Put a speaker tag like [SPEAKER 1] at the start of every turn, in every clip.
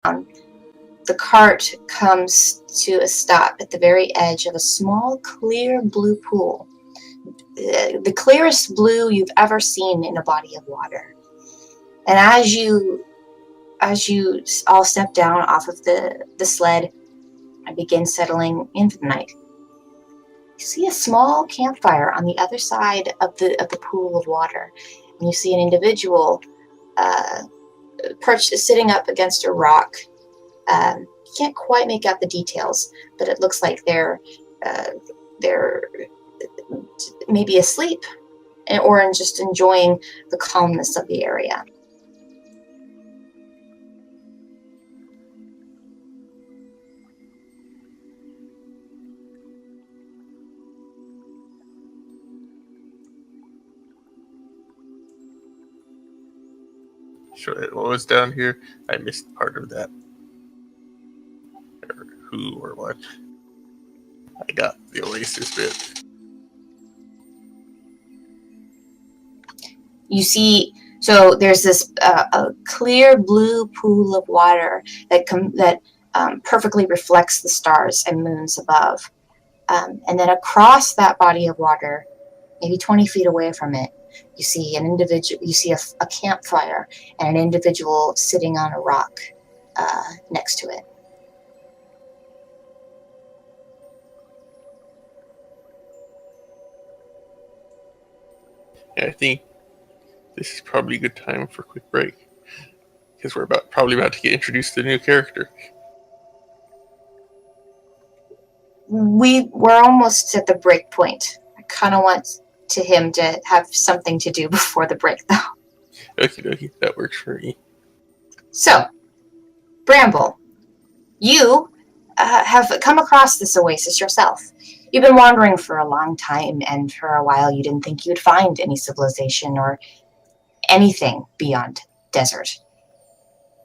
[SPEAKER 1] The cart comes to a stop at the very edge of a small, clear blue pool. The clearest blue you've ever seen in a body of water. And as you all step down off of the sled and begin settling into the night, you see a small campfire on the other side of the pool of water. And you see an individual perched, sitting up against a rock. You can't quite make out the details, but it looks like they're maybe asleep or just enjoying the calmness of the area.
[SPEAKER 2] Sure, what was down here? I missed part of that. Or who or what. I got the Oasis bit.
[SPEAKER 1] You see, so there's this a clear blue pool of water that perfectly reflects the stars and moons above. And then across that body of water, maybe 20 feet away from it, you see an individual. You see a campfire and an individual sitting on a rock next to it.
[SPEAKER 2] Yeah, I think this is probably a good time for a quick break, because we're probably about to get introduced to a new character.
[SPEAKER 1] We're almost at the break point. I kind of want him to have something to do before the break, though.
[SPEAKER 2] Okay, that works for me.
[SPEAKER 1] So, Bramble, you have come across this oasis yourself. You've been wandering for a long time, and for a while you didn't think you'd find any civilization or anything beyond desert.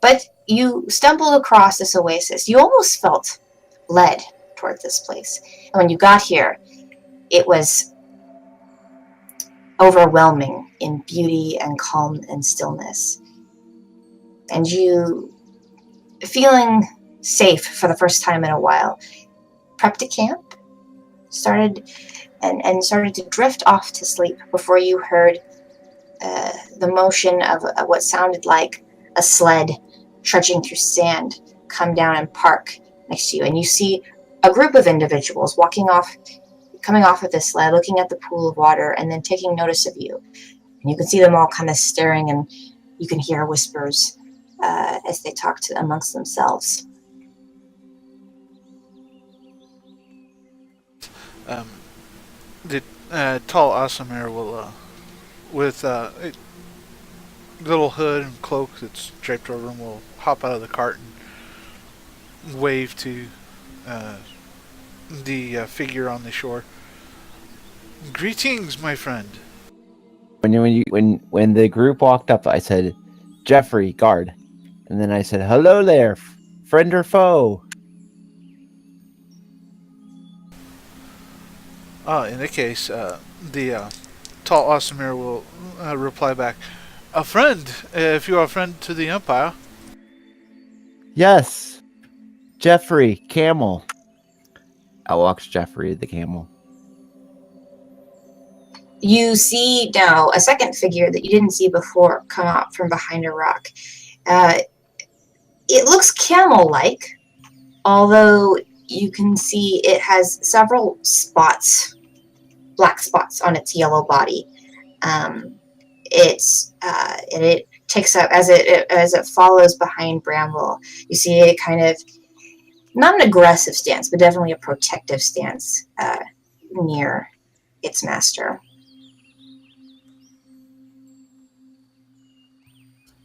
[SPEAKER 1] But you stumbled across this oasis. You almost felt led toward this place. And when you got here, it was overwhelming in beauty and calm and stillness. And you, feeling safe for the first time in a while, prepped a camp, started to drift off to sleep before you heard the motion of what sounded like a sled trudging through sand come down and park next to you. And you see a group of individuals coming off of this sled, looking at the pool of water, and then taking notice of you. And you can see them all kind of staring, and you can hear whispers as they talk amongst themselves.
[SPEAKER 3] The tall Aasimar will, with a little hood and cloak that's draped over him, will hop out of the cart and wave to the figure on the shore. Greetings, my friend.
[SPEAKER 4] When the group walked up, I said, "Jeffrey, guard," and then I said, "Hello there, friend or foe?"
[SPEAKER 3] In that case, the tall Aasimar will reply back, "A friend, if you are a friend to the Empire."
[SPEAKER 4] Yes, Jeffrey, camel. Out walks Jeffrey, the camel.
[SPEAKER 1] You see now a second figure that you didn't see before come out from behind a rock. It looks camel-like, although you can see it has several spots, black spots on its yellow body. It takes up as it follows behind Bramble. You see it kind of, not an aggressive stance, but definitely a protective stance near its master.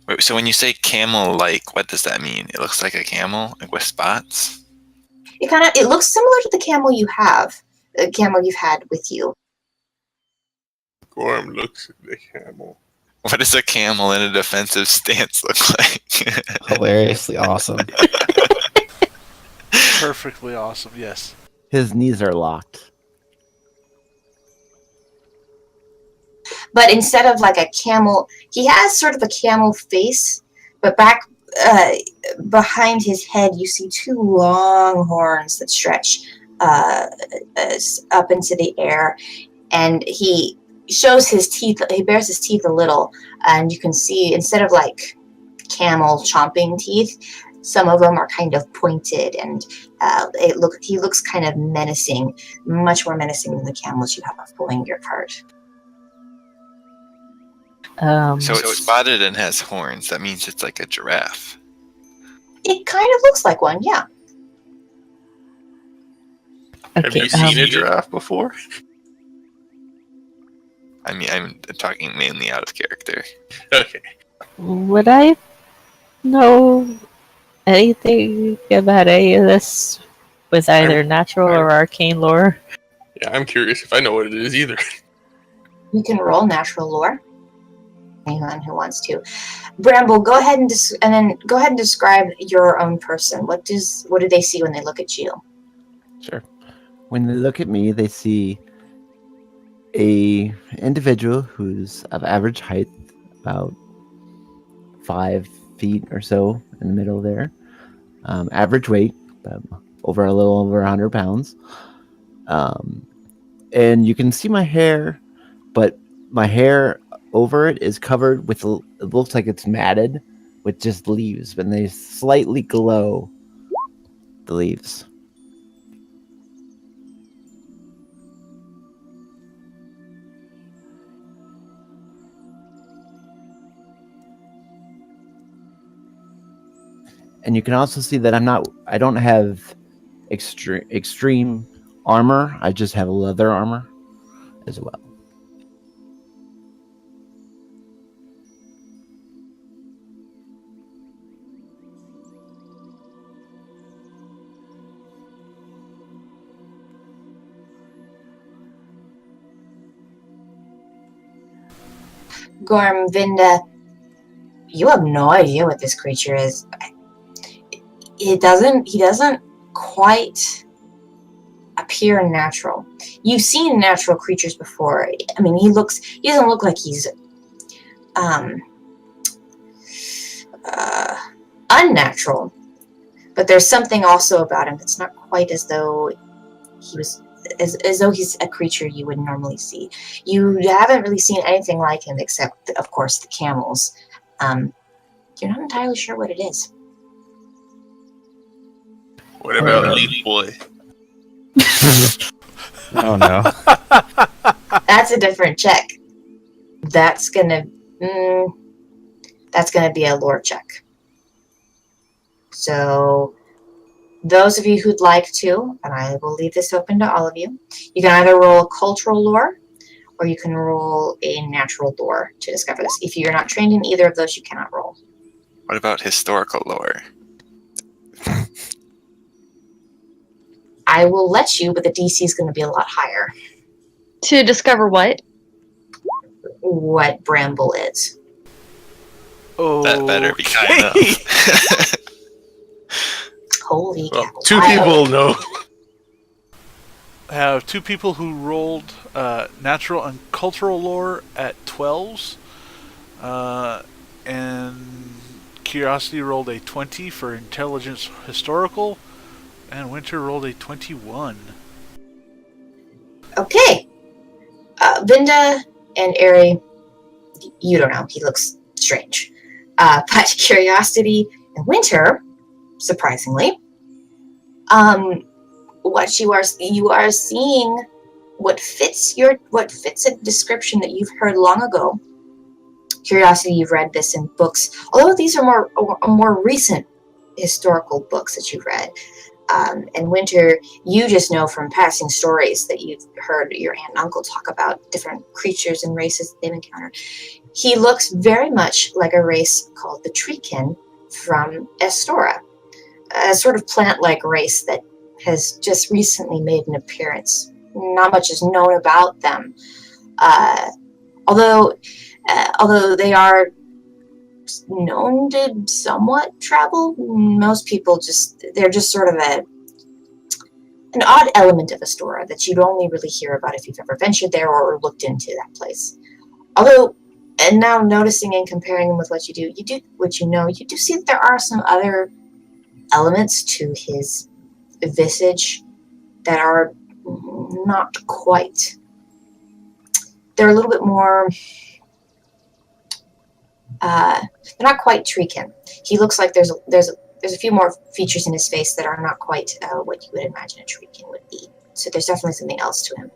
[SPEAKER 5] Wait, so when you say camel-like, what does that mean? It looks like a camel, like with spots?
[SPEAKER 1] It looks similar to the camel you have, the camel you've had with you.
[SPEAKER 2] Gorm looks at the camel.
[SPEAKER 5] What does a camel in a defensive stance look like?
[SPEAKER 6] Hilariously awesome.
[SPEAKER 3] Perfectly awesome, yes.
[SPEAKER 4] His knees are locked.
[SPEAKER 1] But instead of like a camel, he has sort of a camel face, but back behind his head, you see two long horns that stretch up into the air, and he shows his teeth. He bares his teeth a little, and you can see instead of like camel chomping teeth, some of them are kind of pointed, and he looks kind of menacing, much more menacing than the camels you have pulling your cart.
[SPEAKER 5] So it's spotted and has horns. That means it's like a giraffe.
[SPEAKER 1] It kind of looks like one, yeah.
[SPEAKER 2] Have you seen a giraffe before?
[SPEAKER 5] I mean, I'm talking mainly out of character.
[SPEAKER 2] Okay.
[SPEAKER 6] Would I know anything about any of this with either natural or arcane lore?
[SPEAKER 2] Yeah, I'm curious if I know what it is either.
[SPEAKER 1] You can roll natural lore. Anyone who wants to. Bramble, go ahead and go ahead and describe your own person. What do they see when they look at you?
[SPEAKER 4] Sure. When they look at me, they see a individual who's of average height, about 5 feet or so in the middle there. Average weight, a little over 100 pounds. And you can see my hair, but my hair over it is covered with, it looks like it's matted with just leaves, and they slightly glow, the leaves. And you can also see that I don't have extreme armor. I just have leather armor as well.
[SPEAKER 1] Gorm, Vinda, you have no idea what this creature is. He doesn't quite appear natural. You've seen natural creatures before. I mean, he doesn't look like he's unnatural, but there's something also about him that's not quite as though as though he's a creature you would normally see. You haven't really seen anything like him except, of course, the camels. You're not entirely sure what it is.
[SPEAKER 2] What about Leaf Boy?
[SPEAKER 4] Oh no.
[SPEAKER 1] That's a different check. That's gonna be a lore check. So those of you who'd like to, and I will leave this open to all of you, you can either roll a cultural lore or you can roll a natural lore to discover this. If you're not trained in either of those, you cannot roll.
[SPEAKER 5] What about historical lore?
[SPEAKER 1] I will let you, but the DC is going to be a lot higher.
[SPEAKER 7] To discover what?
[SPEAKER 1] What Bramble is.
[SPEAKER 3] Oh,
[SPEAKER 5] That better be kind of.
[SPEAKER 1] Holy
[SPEAKER 2] Well,
[SPEAKER 1] cow.
[SPEAKER 2] two people know.
[SPEAKER 3] I have two people who rolled natural and cultural lore at 12s, and Curiosity rolled a 20 for intelligence historical, and Winter rolled a 21.
[SPEAKER 1] Okay. Vinda and Ari, you don't know. He looks strange. But Curiosity and Winter, surprisingly, what you are seeing what fits a description that you've heard long ago. Curiosity, you've read this in books, although these are more recent historical books that you've read. And Winter, you just know from passing stories that you've heard your aunt and uncle talk about different creatures and races that they've encountered. He looks very much like a race called the Treekin from Estora, a sort of plant-like race that has just recently made an appearance. Not much is known about them, although they are known to somewhat travel. Most people they're just sort of an odd element of Estora that you'd only really hear about if you've ever ventured there or looked into that place. Although And now noticing and comparing with what you do you do see that there are some other elements to his visage that are not quite. They're a little bit more. They're not quite Treekin. He looks like there's a few more features in his face that are not quite what you would imagine a Treekin would be. So there's definitely something else to him.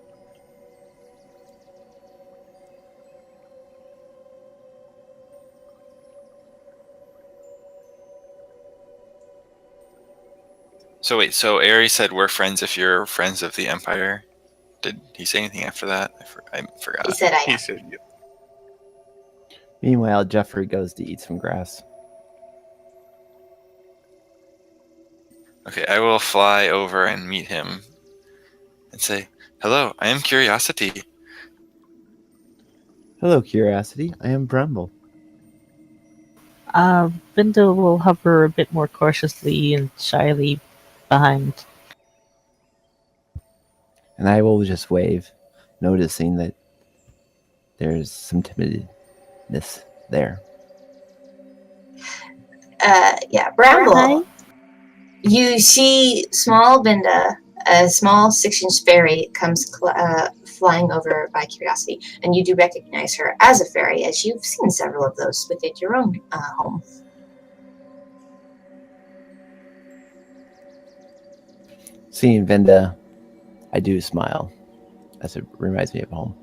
[SPEAKER 5] So wait, so Aerie said we're friends if you're friends of the Empire. Did he say anything after that? I forgot.
[SPEAKER 1] He said, "I
[SPEAKER 2] He
[SPEAKER 1] am."
[SPEAKER 2] said, "Yep."
[SPEAKER 4] Meanwhile, Jeffrey goes to eat some grass.
[SPEAKER 5] Okay, I will fly over and meet him and say, "Hello, I am Curiosity."
[SPEAKER 4] Hello, Curiosity. I am Bramble.
[SPEAKER 6] Binda will hover a bit more cautiously and shyly behind.
[SPEAKER 4] And I will just wave, noticing that there's some timidness there.
[SPEAKER 1] Bramble.
[SPEAKER 6] Hi.
[SPEAKER 1] You see small Binda, a small 6-inch fairy comes flying over by Curiosity, and you do recognize her as a fairy, as you've seen several of those within your own home.
[SPEAKER 4] Seeing Vinda, I do smile, as it reminds me of home.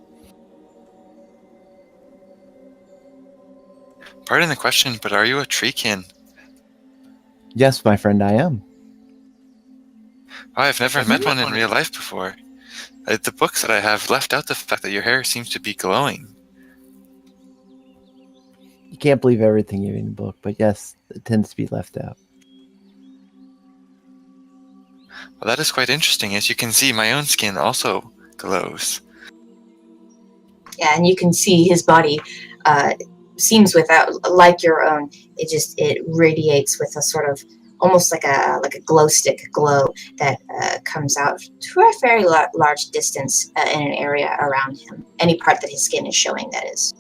[SPEAKER 5] Pardon the question, but are you a Treekin?
[SPEAKER 4] Yes, my friend, I am.
[SPEAKER 5] Oh, I've never met one in real life before. The books that I have left out the fact that your hair seems to be glowing.
[SPEAKER 4] You can't believe everything in the book, but yes, it tends to be left out.
[SPEAKER 5] Well, that is quite interesting. As you can see, my own skin also glows.
[SPEAKER 1] Yeah, and you can see his body seems without like your own. It radiates with a sort of almost like a glow stick glow that comes out to a very large distance in an area around him. Any part that his skin is showing, that is.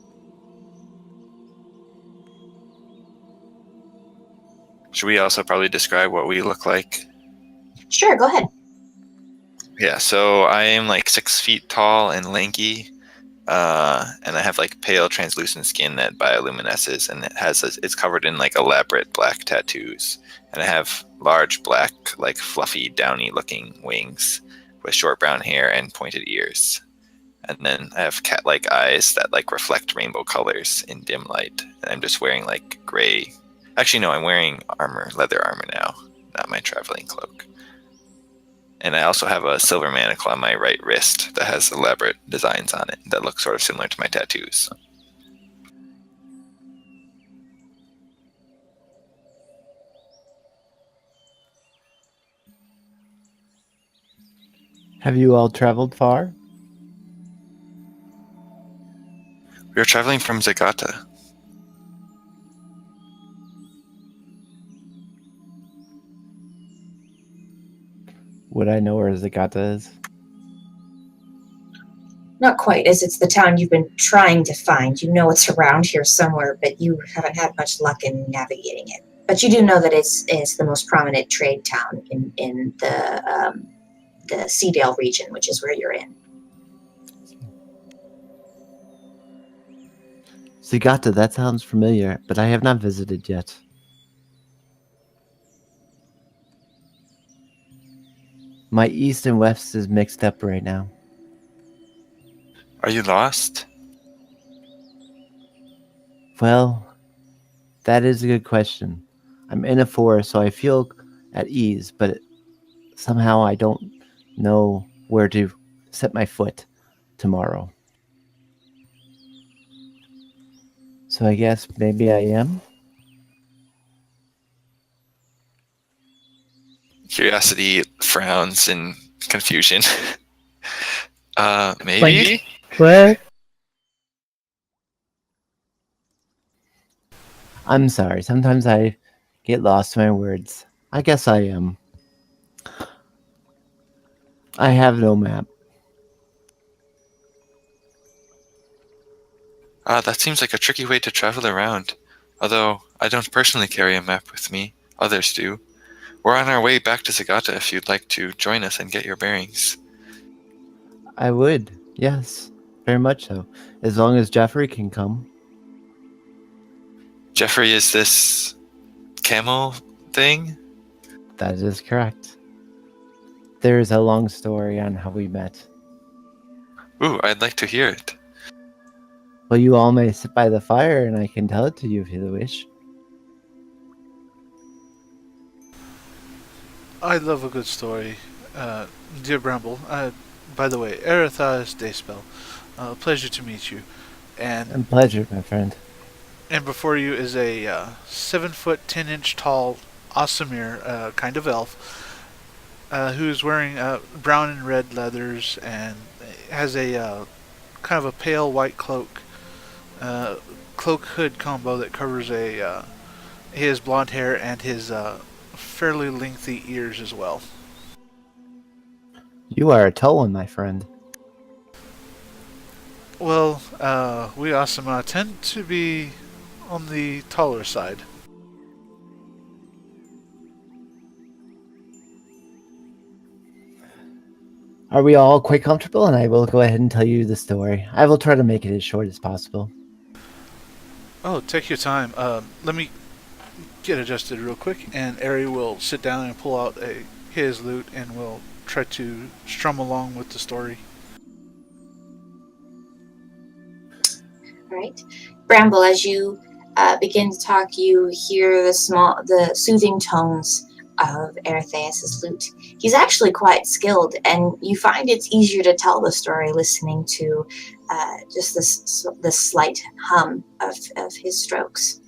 [SPEAKER 5] Should we also probably describe what we look like?
[SPEAKER 1] Sure, go ahead.
[SPEAKER 5] Yeah, so I am like 6 feet tall and lanky, and I have like pale translucent skin that bioluminesces, and it's covered in like elaborate black tattoos, and I have large black, like fluffy, downy looking wings with short brown hair and pointed ears. And then I have cat-like eyes that like reflect rainbow colors in dim light. And I'm just wearing like gray. Actually, no, I'm wearing leather armor now, not my traveling cloak. And I also have a silver manacle on my right wrist that has elaborate designs on it that look sort of similar to my tattoos.
[SPEAKER 4] Have you all traveled far?
[SPEAKER 5] We are traveling from Zagata.
[SPEAKER 4] Would I know where Zagata is?
[SPEAKER 1] Not quite, as it's the town you've been trying to find. You know it's around here somewhere, but you haven't had much luck in navigating it. But you do know that it's the most prominent trade town in the Seadale region, which is where you're in.
[SPEAKER 4] Zagata, that sounds familiar, but I have not visited yet. My east and west is mixed up right now.
[SPEAKER 5] Are you lost?
[SPEAKER 4] Well, that is a good question. I'm in a forest, so I feel at ease, but somehow I don't know where to set my foot tomorrow. So I guess maybe I am?
[SPEAKER 5] Curiosity frowns in confusion. Maybe?
[SPEAKER 6] What?
[SPEAKER 4] I'm sorry, sometimes I get lost in my words. I guess I am. I have no map.
[SPEAKER 5] That seems like a tricky way to travel around. Although, I don't personally carry a map with me. Others do. We're on our way back to Zagata if you'd like to join us and get your bearings.
[SPEAKER 4] I would, yes, very much so. As long as Jeffrey can come.
[SPEAKER 5] Jeffrey is this camel thing?
[SPEAKER 4] That is correct. There is a long story on how we met.
[SPEAKER 5] Ooh, I'd like to hear it.
[SPEAKER 4] Well, you all may sit by the fire and I can tell it to you if you wish.
[SPEAKER 3] I love a good story. Dear Bramble, by the way, Eretha's Dayspell. Pleasure to meet you.
[SPEAKER 4] And pleasure, my friend.
[SPEAKER 3] And before you is a 7 foot 10-inch tall Aasimar, kind of elf, who is wearing brown and red leathers and has a kind of a pale white cloak hood combo that covers his blonde hair and his fairly lengthy ears as well.
[SPEAKER 4] You are a tall one, my friend.
[SPEAKER 3] Well, we Aasimar tend to be on the taller side.
[SPEAKER 4] Are we all quite comfortable? And I will go ahead and tell you the story. I will try to make it as short as possible.
[SPEAKER 3] Oh, take your time. Let me get adjusted real quick, and Ari will sit down and pull out his lute, and we'll try to strum along with the story.
[SPEAKER 1] All right. Bramble, as you begin to talk, you hear the soothing tones of Eretheus' lute. He's actually quite skilled, and you find it's easier to tell the story listening to just this slight hum of his strokes.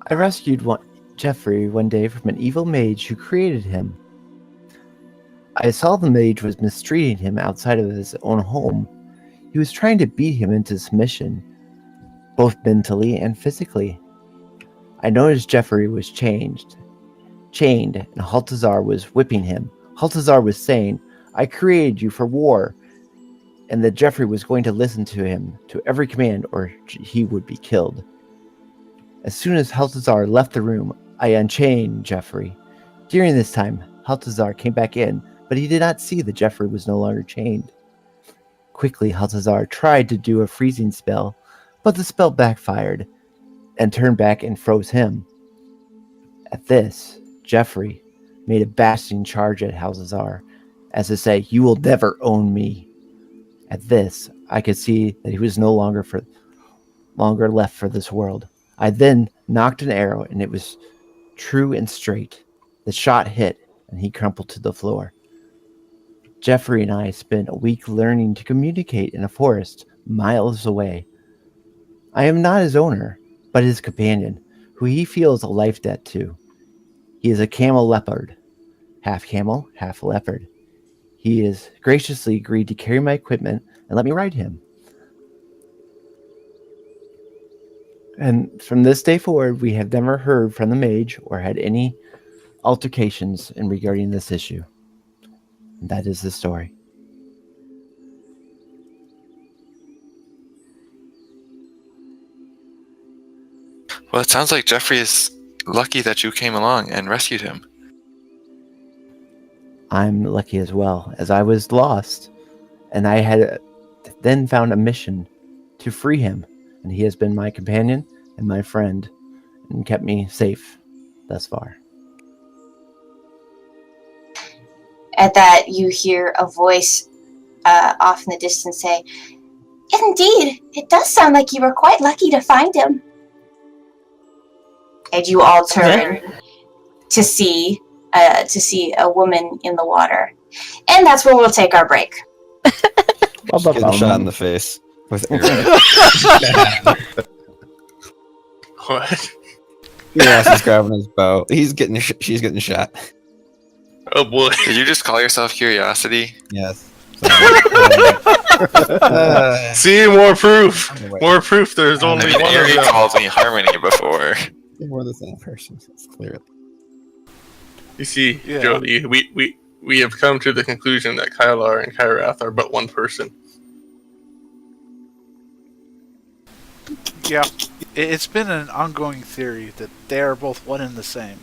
[SPEAKER 4] I rescued Jeffrey one day from an evil mage who created him. I saw the mage was mistreating him outside of his own home. He was trying to beat him into submission, both mentally and physically. I noticed Jeffrey was chained, and Haltazar was whipping him. Haltazar was saying, "I created you for war," and that Jeffrey was going to listen to him, to every command, or he would be killed. As soon as Haltazar left the room, I unchained Jeffrey. During this time, Haltazar came back in, but he did not see that Jeffrey was no longer chained. Quickly, Haltazar tried to do a freezing spell, but the spell backfired and turned back and froze him. At this, Jeffrey made a blasting charge at Haltazar, as to say, "You will never own me." At this, I could see that he was no longer left for this world. I then knocked an arrow, and it was true and straight. The shot hit, and he crumpled to the floor. Jeffrey and I spent a week learning to communicate in a forest miles away. I am not his owner, but his companion, who he feels a life debt to. He is a camel leopard, half camel, half leopard. He has graciously agreed to carry my equipment and let me ride him. And from this day forward, we have never heard from the mage or had any altercations in regarding this issue. And that is the story.
[SPEAKER 5] Well, it sounds like Jeffrey is lucky that you came along and rescued him.
[SPEAKER 4] I'm lucky as well, as I was lost, and I had then found a mission to free him, and he has been my companion and my friend, and kept me safe thus far.
[SPEAKER 1] At that, you hear a voice off in the distance say, "Indeed, it does sound like you were quite lucky to find him." And you all turn to see a woman in the water. And that's where we'll take our break.
[SPEAKER 8] Just getting shot in the face with arrows.
[SPEAKER 2] What?
[SPEAKER 8] Yes, he's grabbing his bow. She's getting shot.
[SPEAKER 2] Oh boy.
[SPEAKER 5] Did you just call yourself Curiosity?
[SPEAKER 8] Yes.
[SPEAKER 2] See, more proof. More proof there's only one of
[SPEAKER 5] Ari
[SPEAKER 2] them.
[SPEAKER 5] called me Harmony before.
[SPEAKER 8] We're the same person, clearly.
[SPEAKER 2] You see,
[SPEAKER 3] Yeah.
[SPEAKER 2] Jody, we we have come to the conclusion that Kylar and Kyrath are but one person.
[SPEAKER 3] Yeah, it's been an ongoing theory that they are both one and the same.